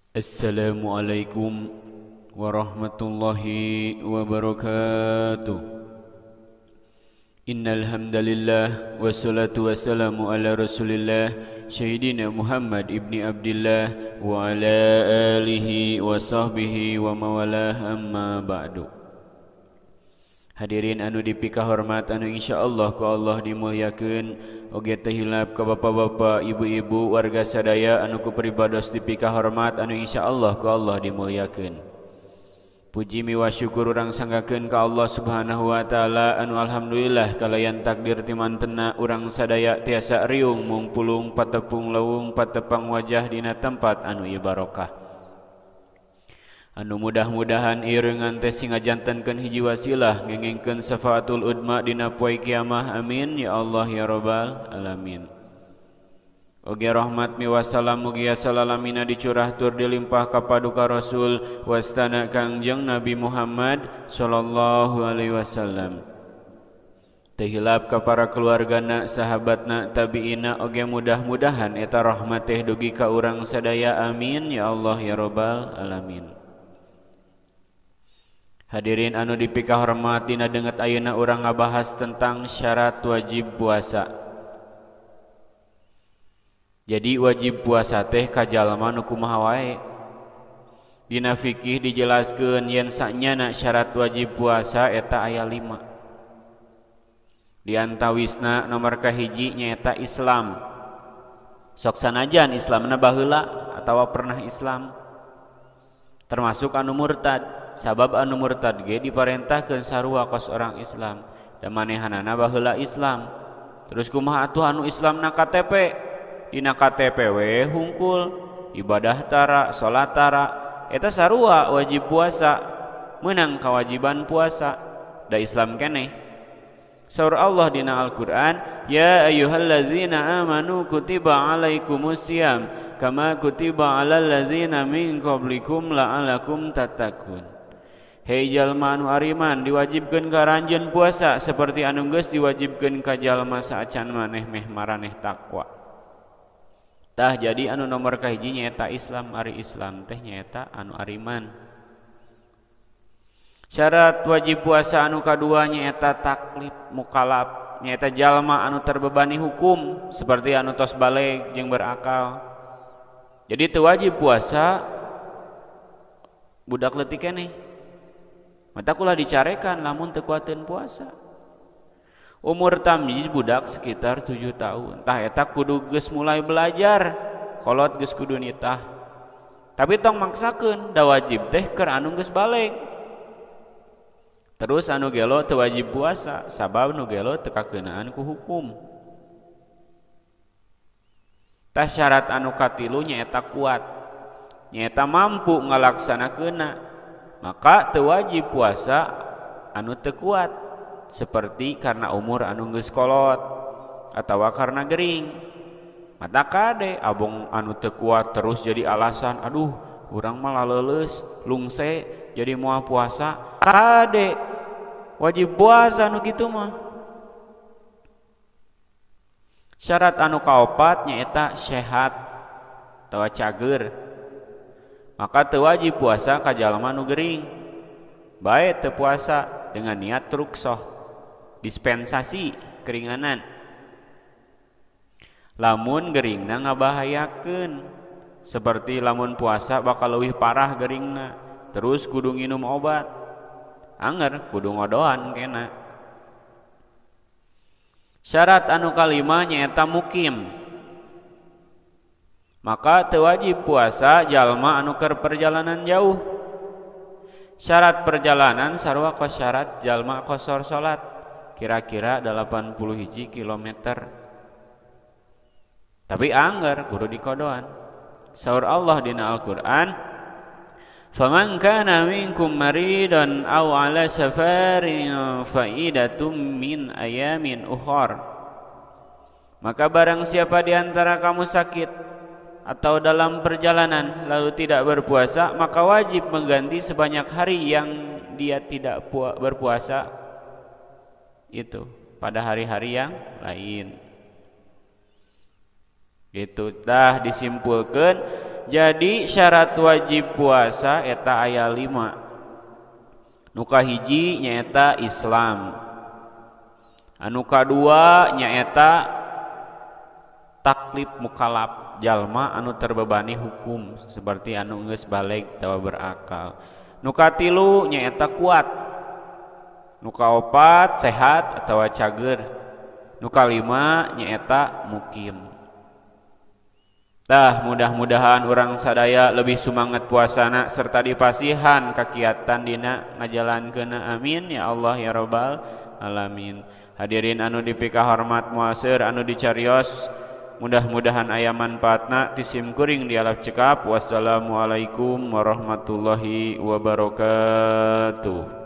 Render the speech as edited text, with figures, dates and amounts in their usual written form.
Assalamualaikum warahmatullahi wabarakatuh. Innal hamdalillah wassalatu wassalamu ala Rasulillah Sayyidina Muhammad ibni Abdillah wa ala alihi wa sahbihi wa mawalah amma ba'du. Hadirin anu dipika hormat anu insyaallah ku Allah dimuliakeun, oge teh hilap ka bapak-bapak, ibu-ibu, warga sadaya anu ku peribados dipika hormat anu insyaallah ku Allah dimuliakeun. Puji miwa syukur urang sanggakeun ka Allah Subhanahu wa taala anu alhamdulillah kalayan takdir timantena urang sadaya tiasa riung mung pulung patepung leuweung patepang wajah dina tempat anu ieu barokah. Anu mudah-mudahan ieu reungan teh singajantenkeun hiji wasilah ngengengkeun syafaatul udma dina poe kiamah, amin ya Allah ya rabbal alamin. Oge rahmat miwa salam mugia salalamina dicurah tur dilimpah ka paduka Rasul wastana Kangjeng Nabi Muhammad sallallahu alaihi wasallam. Teu hilap ka para keluargana, sahabatna, tabi'ina, oge mudah-mudahan eta rahmat teh dugi ka urang sadaya, amin ya Allah ya rabbal alamin. Hadirin anu dipika hormat, dina deungeut ayeuna urang ngabahas tentang syarat wajib puasa. Jadi wajib puasa teh ka jalma nu kumaha wae. Dina fikih dijelaskeun yen sanyana syarat wajib puasa eta aya 5. Di antawisna nomor kahiji nyaeta Islam. Sok sanajan Islamna baheula atawa pernah Islam. Termasuk anu murtad. Sabab anu murtad ge diparentahkeun sarua kos orang Islam da manehanana baheula Islam. Terus kumaha atuh anu Islamna KTP? Dina KTP we hungkul ibadah tara, salat tara, eta sarua wajib puasa, meunang kewajiban puasa da Islam keneh. Saur Allah dina Al-Qur'an, ya ayyuhallazina amanu kutiba alaikumusiyam kama kutiba alal ladzina min qablikum la'alakum tattaqun. Hei jalma anu ariman, diwajibkeun ka ranjeun puasa seperti anu geus diwajibkeun ka jalma saacan maneh meh maraneh takwa. Tah jadi anu nomor kahiji nyaeta Islam, ari Islam teh nyaeta anu ariman. Syarat wajib puasa anu kadua nyaeta taklif mukallaf, nyaeta jalma anu terbebani hukum seperti anu tos baleg jeung berakal. Jadi teu wajib puasa budak leutik keneh. Mata kula dicarekan lamun teu kuateun puasa. Umur tamyiz budak sekitar 7 tahun. Tah eta kudu geus mulai belajar, kolot geus kudu nitah. Tapi tong maksakeun da wajib teh keur anu geus baleg. Terus anu gelo teu wajib puasa sabab nu gelo teu kakeunaan ku hukum. Tah syarat anu katilu nyaeta kuat. Nyaeta mampu ngalaksanakeunna. Maka teu wajib puasa anu teu kuat seperti karena umur anu geus kolot atawa karena gering. Mata kade abong anu teu kuat terus jadi alasan, aduh urang mah laleuleus lungse jadi moal puasa. Kade wajib puasa anu kitu mah. Syarat anu kaopat nyaeta sehat atawa cager. Maka teu wajib puasa ka jalma nu gering. Bae teu puasa dengan niat ruksoh, dispensasi keringanan. Lamun geringna ngabahayakeun, seperti lamun puasa bakal leuwih parah geringna, terus kudu nginum obat. Anger kudu ngodoan kena. Syarat anu kalima nyaeta mukim. Maka teu wajib puasa jalma anu keur perjalanan jauh. Syarat perjalanan sarua kos syarat jalma qosor salat, kira-kira 81 kilometer. Tapi angger kudu dikodoan. Saur Allah dina Al-Qur'an, "Faman kana minkum maridan aw ala safarin fa iddatum min ayamin ukhar." Maka barang siapa di antara kamu sakit atau dalam perjalanan lalu tidak berpuasa, maka wajib mengganti sebanyak hari yang dia tidak berpuasa itu pada hari-hari yang lain. Gitu dah disimpulkan Jadi syarat wajib puasa eta aya 5. Nu kahiji nyaeta Islam. Anu kadua nyaeta taklif mukallaf, jalma anu terbebani hukum seperti anu geus baleg tawa berakal. Nu katilu nyaeta kuat. Nu kaopat sehat atawa cager. Nu kalima nyaeta mukim. Tah mudah-mudahan urang sadaya lebih sumanget puasana serta dipasihan kakiatan dina ngajalankeunna, amin ya Allah ya rabbal alamin. Hadirin anu dipika hormat muasir anu dicarios, mudah-mudahan aya manfaatna ti simkuring dialap cekap. Wassalamualaikum warahmatullahi wabarakatuh.